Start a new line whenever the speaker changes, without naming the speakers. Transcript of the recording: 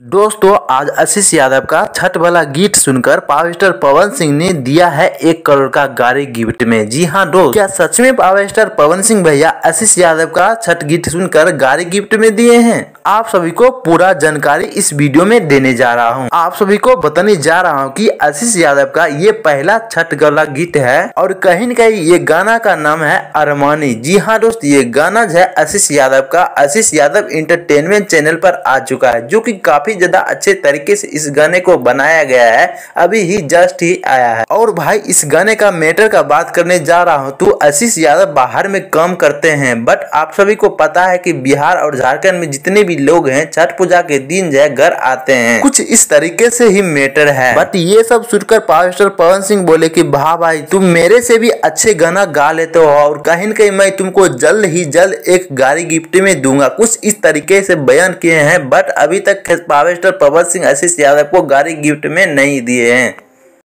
दोस्तों आज आशीष यादव का छठ वाला गीत सुनकर पावर स्टार पवन सिंह ने दिया है 1 करोड़ का गाड़ी गिफ्ट में। जी हाँ दोस्त, क्या सच में पावर स्टार पवन सिंह भैया आशीष यादव का छठ गीत सुनकर गाड़ी गिफ्ट में दिए हैं? आप सभी को पूरा जानकारी इस वीडियो में देने जा रहा हूँ। आप सभी को बताने जा रहा हूँ कि आशीष यादव का ये पहला छठ वाला गीत है और कहीं न कहीं ये गाना का नाम है अरमानी। जी हाँ दोस्त, ये गाना जो है आशीष यादव का आशीष यादव इंटरटेनमेंट चैनल पर आ चुका है, जो कि काफी ज्यादा अच्छे तरीके से इस गाने को बनाया गया है। अभी ही जस्ट ही आया है। और भाई इस गाने का मैटर का बात करने जा रहा हूँ तो आशीष यादव बाहर में काम करते हैं, बट आप सभी को पता है कि बिहार और झारखंड में जितने भी लोग हैं छठ पूजा के दिन जो है घर आते हैं। कुछ इस तरीके से ही मैटर है। बट ये सब सुनकर पावर स्टार पवन सिंह बोले कि वाह भाई, तुम मेरे से भी अच्छे गाना गा लेते हो और कहीं न कहीं मैं तुमको जल्द ही जल्द एक गाड़ी गिफ्ट में दूंगा। कुछ इस तरीके से बयान किए हैं, बट अभी तक पावर स्टार पवन सिंह आशीष यादव को गाड़ी गिफ्ट में नहीं दिए हैं।